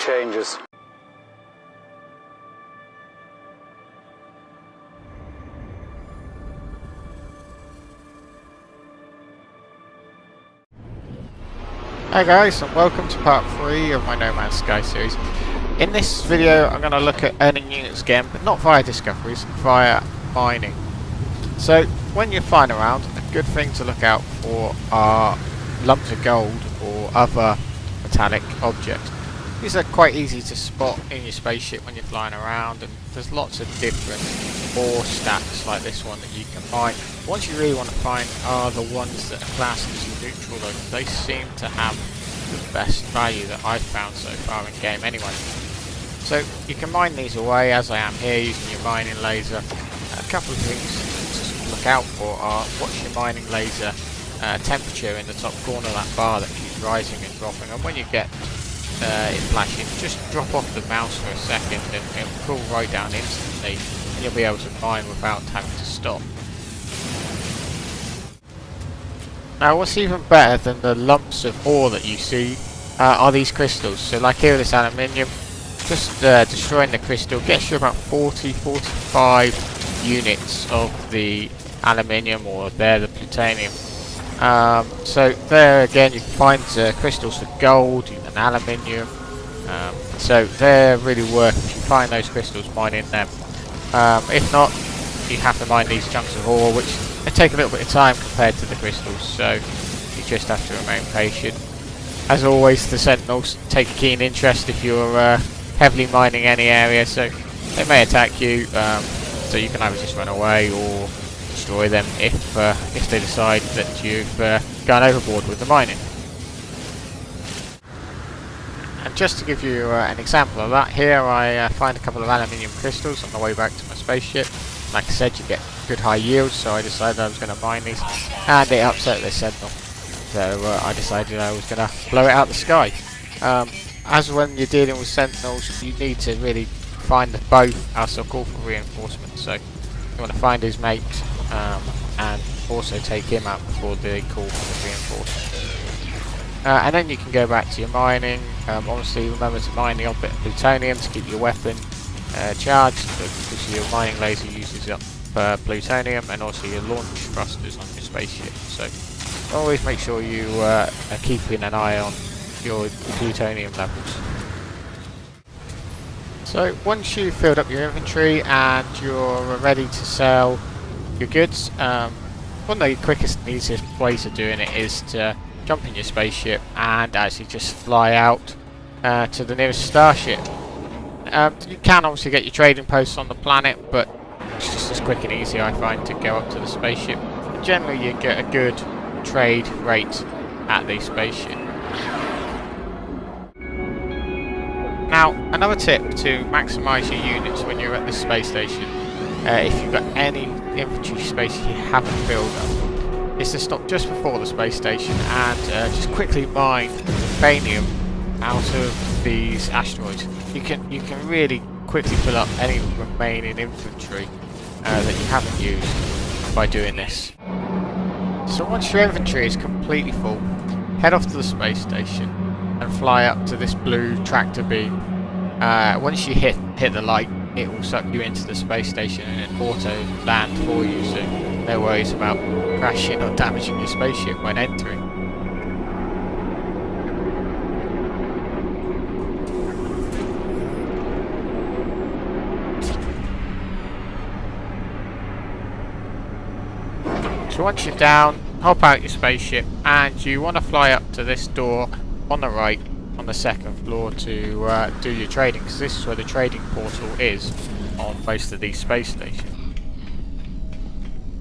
changes. Hi guys, and welcome to part 3 of my No Man's Sky series. In this video I'm going to look at earning units again, but not via discoveries, via mining. So when you're flying around, a good thing to look out for are lumps of gold or other metallic objects. These are quite easy to spot in your spaceship when you're flying around, and there's lots of different ore stacks like this one that you can find. The ones you really want to find are the ones that are classed as neutral, though. They seem to have the best value that I've found so far in game anyway. So you can mine these away as I am here using your mining laser. A couple of things to look out for are watch your mining laser temperature in the top corner of that bar that keeps rising and dropping, and when you get it flashing, just drop off the mouse for a second and it'll cool right down instantly, and you'll be able to mine without having to stop. Now what's even better than the lumps of ore that you see are these crystals. So like here with this aluminium, just destroying the crystal gets you about 40-45 units of the aluminium, or there the plutonium. So there again you can find crystals for gold and aluminium, so they're really worth if you find those crystals, mining them. If not, you have to mine these chunks of ore, which they take a little bit of time compared to the crystals, so you just have to remain patient. As always, the sentinels take a keen interest if you're heavily mining any area, so they may attack you, so you can either just run away or destroy them if they decide that you've gone overboard with the mining. And just to give you an example of that, here I find a couple of aluminium crystals on the way back to my spaceship. Like I said, you get good high yields, so I decided I was going to mine these, and it upset this sentinel, so I decided I was going to blow it out the sky. As when you're dealing with sentinels, you need to really find the both, else they'll call for reinforcements, so you want to find his mate and also take him out before they call for the reinforcements. And then you can go back to your mining. Obviously remember to mine the odd bit of plutonium to keep your weapon charged, because your mining laser uses up plutonium, and also your launch thrusters on your spaceship. So always make sure you are keeping an eye on your plutonium levels. So once you've filled up your inventory and you're ready to sell your goods, one of the quickest and easiest ways of doing it is to jump in your spaceship and actually just fly out to the nearest starship. You can obviously get your trading posts on the planet, but it's just as quick and easy, I find, to go up to the spaceship. Generally you get a good trade rate at the spaceship. Now, another tip to maximise your units when you're at the space station, if you've got any infantry space you haven't filled up, is to stop just before the space station and just quickly mine uranium out of these asteroids. You can really quickly fill up any remaining infantry that you haven't used by doing this. So once your inventory is completely full, head off to the space station and fly up to this blue tractor beam. Once you hit the light, it will suck you into the space station and it auto land for you, so no worries about crashing or damaging your spaceship when entering. So once you're down, hop out your spaceship, and you want to fly up to this door on the right on the second floor to do your trading, because this is where the trading portal is on most of these space stations.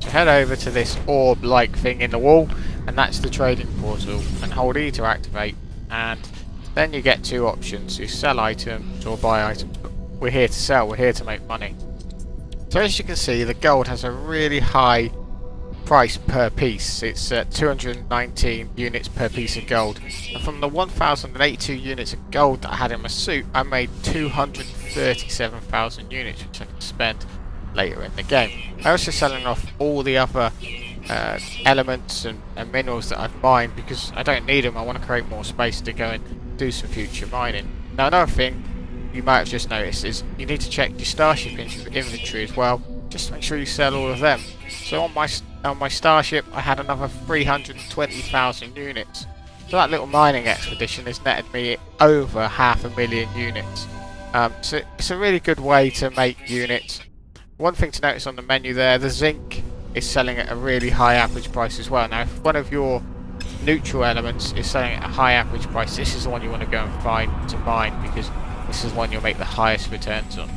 So head over to this orb-like thing in the wall, and that's the trading portal, and hold E to activate, and then you get two options: you sell items or buy items. But we're here to sell, we're here to make money. So as you can see, the gold has a really high price per piece. It's 219 units per piece of gold, and from the 1082 units of gold that I had in my suit, I made 237,000 units, which I can spend later in the game. I'm also selling off all the other elements and minerals that I've mined, because I don't need them. I want to create more space to go and do some future mining. Now another thing you might have just noticed is you need to check your starship inventory as well, just to make sure you sell all of them. So on my starship I had another 320,000 units. So that little mining expedition has netted me over 500,000 units. So it's a really good way to make units. One thing to notice on the menu there, the zinc is selling at a really high average price as well. Now if one of your neutral elements is selling at a high average price, this is the one you want to go and find to mine, because this is one you'll make the highest returns on.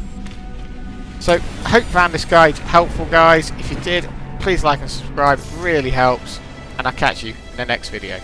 So I hope you found this guide helpful, guys. If you did, please like and subscribe, it really helps, and I'll catch you in the next video.